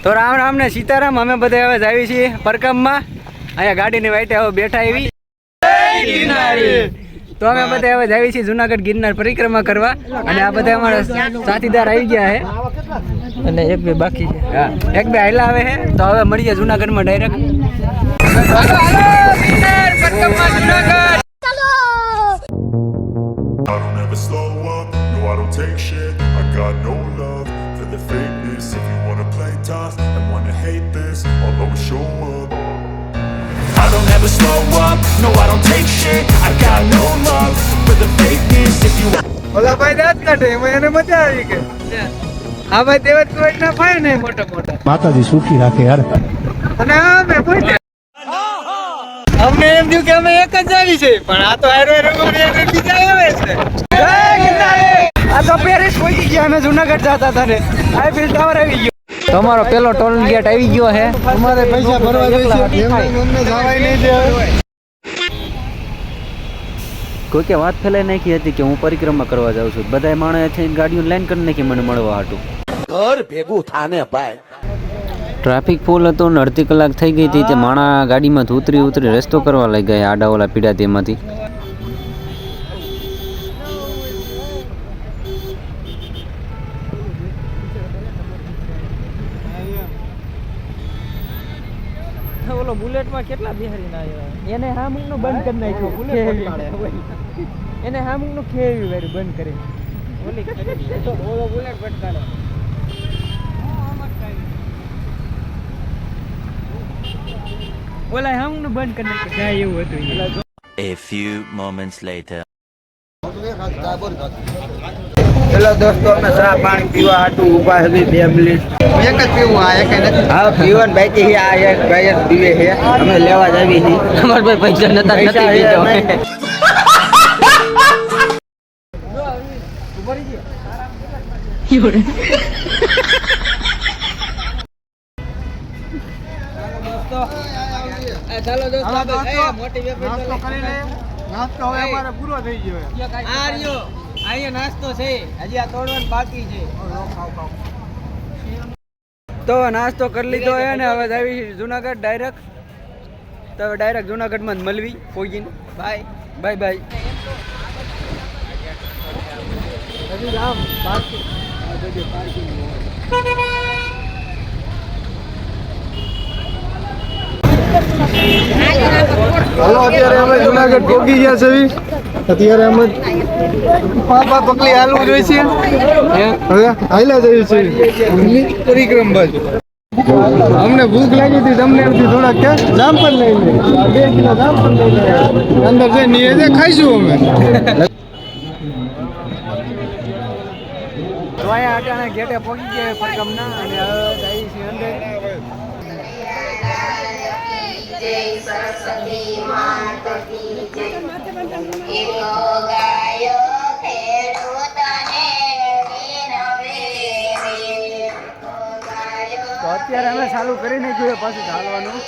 તો રામ રામ ને સીતારામ. અમે બધા હવે આવી છીએ પરકમમાં. અહીંયા ગાડીની વાઈટે હવે બેઠા આવી. તો અમે બધા હવે આવી છીએ જુનાગઢ ગિરનાર પરિક્રમા કરવા. અને આ બધા અમારા સાથીદાર આવી ગયા છે અને એક બે બાકી છે. હા, એક બે હાઈલા આવે છે. તો હવે મળીએ જુનાગઢમાં direct. I don't ever slow up, no I don't take shit. I got no love for the fakeness. If you ઓલા ભાઈ દાંત કાઢે એમાં એને મજા આવી ગઈ. આ ભાઈ દેવત કોઈ ના ફાય ને મોટા મોટા. માતાજી સુખી રાખે યાર. અને અમે કોઈ અમને એમ થયું કે અમે એક જ આવી છે, પણ આ તો હારો બીજા આવે છે. આ તો પેરિસ પહોંચી ગયા. અમે જુનાગઢ જતા હતા ને આઈફિલ ટાવર આવી ગયો. તમારો પેલો ટોલ ગેટ આવી ગયો છે. તમારે પૈસા ભરવા જોઈએ છે. અમને જવાય નહીં દે. કોઈ કે વાત ફેલાઈ નાખી હતી કે હું પરિક્રમા કરવા જાઉં છું. બધા માણસે થઈને ગાડીઓ લાઈન કરી નાખી મને મળવા હાટું. ઘર ભેગું થાને ભાઈ. ટ્રાફિક ફૂલ હતો ને અડધી કલાક થઈ ગઈ હતી. તે માણા ગાડીમાં ઉતરી રસ્તો કરવા લઈ ગયા આડા ઓલા પીડા તેમાંથી. ઓલો બુલેટમાં કેટલા બિહારી ના આવ્યા. એને હામુકનું બંધ કરી નાખ્યું. એને હામુકનું ખેવી વેરું બંધ કરી. ઓલો બુલેટ ભટકાડે. ઓલા હામુકનું બંધ કરી નાખ્યું. જાય એવું હતું. A few moments later. Hello દોસ્તો, અમે ચા પાણી પીવા હાટું ઊભા છે 2 મિનિટ. એક જ પીવું. આ એક નથી. હા, પીવાનું બાકી છે. આ એક ભાઈ જ પીવે છે. અમે લેવા જ આવી છીએ. અમાર ભાઈ પૈસા નતા નથી પીતો. ચાલો દોસ્તો, મોટી વેપાર નાસ્તો કરી લે. નાસ્તો હવે અમારે પૂરો થઈ ગયો. આ રહ્યો અહીંયા નાસ્તો છે. હજી આ તોડવાનું બાકી છે. તો નાસ્તો કરી લીધો છે ને હવે આવી જુનાગઢ ડાયરેક્ટ. તો હવે ડાયરેક્ટ જુનાગઢમાં જ મળવી પોગીને. Bye bye bye. હજી રામ બાકી. હાલો, અત્યારે અમે જુનાગઢ પહોંચી ગયા છે. અત્યારે અમે પાપા પકડી હાલવું જોઈએ છે. હવે હાલ્યા જઈએ છીએ પરિક્રમ બાજુ. અમને ભૂખ લાગી હતી. તમને એમથી થોડાક જામફળ લઈ લે. 2 કિલો જામફળ લઈ લે. અંદર જઈને એ ખાઈશું અમે. તો અહીંયા અટાણે ગેટે પહોંચી ગયા પરકમના. અને હવે જઈએ છીએ અંદર. જય સરસ્વતી માતા કી જય. એકો ગાયો ખેડૂતને વિનવે રે. તો અત્યારે અમે ચાલુ કરી નાખ્યું પાછું ચાલવાનું.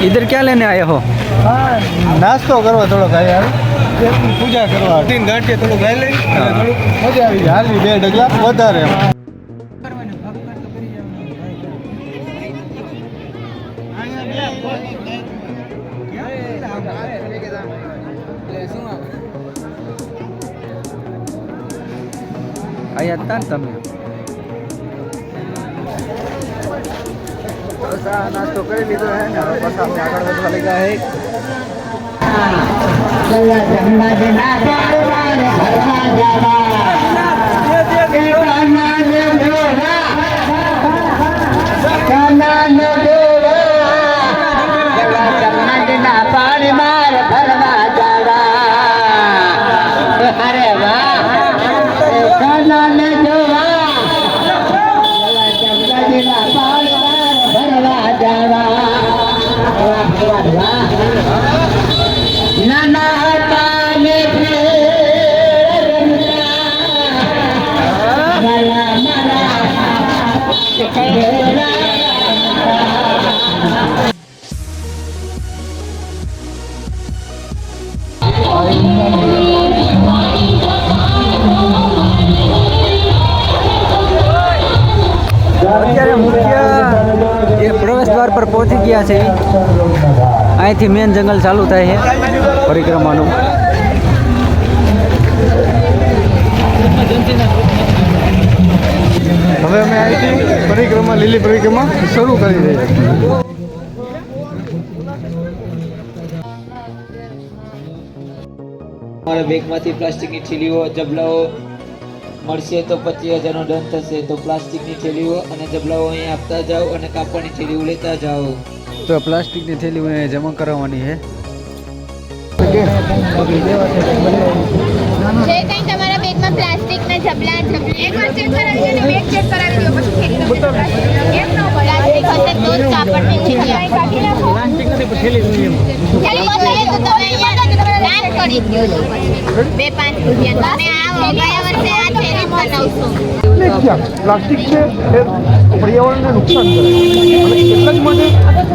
इधर क्या लेने आए हो? નાસ્તો કરવા થોડોક યાર. પૂજા કરવા ઘાટીએ થોડુંક ખાઈ લઈ. થોડુંક મજા આવી જાય. હાલી 2 ડગલા વધારે એમ. અહીંયા હતા ને તમે. નાસ્તો કરી લીધો હે ને હવે પાછા આપણે આગળ વધવા લઈ ગયા ગયા છે અહીંથી મેન જંગલ ચાલુ થાય છે પરિક્રમાનું. હવે અમે અહીંથી પરિક્રમા લીલી પરિક્રમા શરૂ કરી રહ્યા છીએ. તમારા બેગમાંથી પ્લાસ્ટિકની થેલીઓ જબલાઓ મળશે તો 25,000નો દંડ થશે. તો પ્લાસ્ટિકની થેલીઓ અને જબલાઓ અહીં આપતા જાઓ અને કાપડની થેલીઓ લેતા જાઓ. તો પ્લાસ્ટિકની થેલીઓ જમા કરાવવાની છે. જે કંઈ તમારા બેગમાં પ્લાસ્ટિકના જબલા એકવાર ચેક કરાવી દો, બેગ ચેક કરાવી દો, પછી થેલી એમ ન પ્લાસ્ટિક હશે તો જ કાપડની થેલી કાઢી નાખો. થેલી બતાવે તો તમે અહીંયા દાન કરી દો. 2-5 રૂપિયા તમે આ ગયા વર્ષે આ થેલી બનાવશો. પ્લાસ્ટિક છે એ પર્યાવરણને નુકસાન કરે અને એટલા જ માટે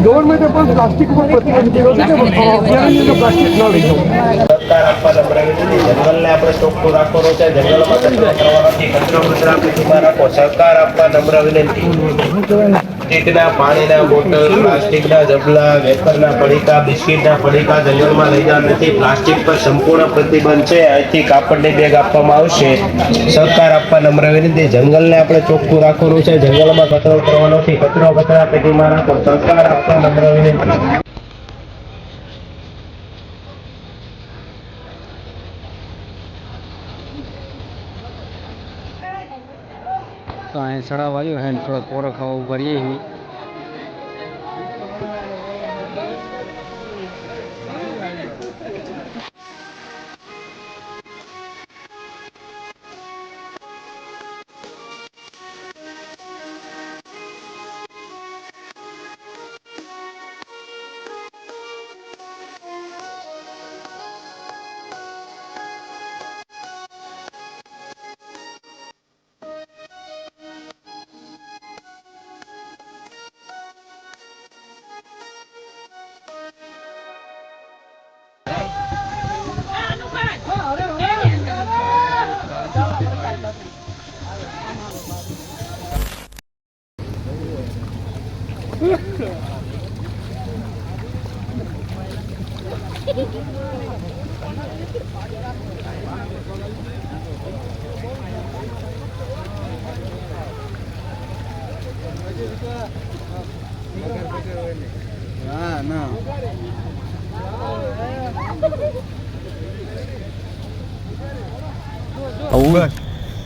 ગવર્મેન્ટે પણ પ્લાસ્ટિક ઉપર પ્રતિબંધ કર્યો છે કે અભયારણ્યની અંદર પ્લાસ્ટિક ન લઈ જવું. સરકાર આપવાના પ્રગતિથી જંગલને આપણે ચોખ્ખું રાખવાનું છે. જંગલમાં કચરો કરવાનો નથી. કચરો પેટીમાં રાખો. સરકાર આપવા નમ્ર વિનંતી. પ્લાસ્ટિકના પાણીના બોટલ, પ્લાસ્ટિકના જબલા, વેફરના પડીકા, બિસ્કીટના પડીકા જંગલમાં લઈ જવા નથી. પ્લાસ્ટિક પર સંપૂર્ણ પ્રતિબંધ છે. અહીંથી કાપડની બેગ આપવામાં આવશે. સરકાર આપવા નમ્ર વિનંતી. જંગલને આપણે ચોખ્ખું રાખવાનું છે. જંગલમાં કચરો કરવાનો નથી. કચરો કચરા પેટીમાં રાખો. સરકાર આપવા નમ્ર વિનંતી. તો અહીં ચડાવ આવ્યો હે થોડો પોરો ખાવા ઉભા રહીએ છીએ.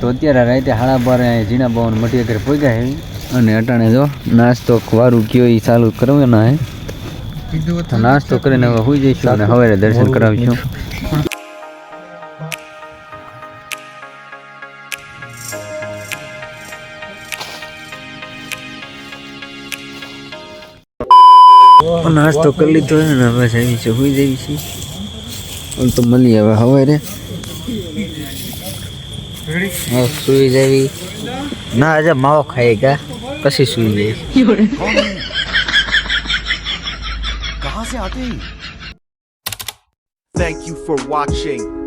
તો અત્યારે રાતે 12:30 ઝીણા બાવન મટીયા ઘરે પહોંચ્યા છે અને અટાણે જો નાસ્તો વારું કયો એ ચાલુ કરવાના હે. તો નાસ્તો કરીને હવે સુઈ જઈશું અને સવારે દર્શન કરાવીશું. નાસ્તો કરી લીધો છે ને બસ આવી છે સુઈ જઈએ છીએ. તો મળીએ હવે સવારે. સુઈ જવી ના આજે માવો ખાઈ ગયા પછી સુઈ જઈ. Thank you for watching.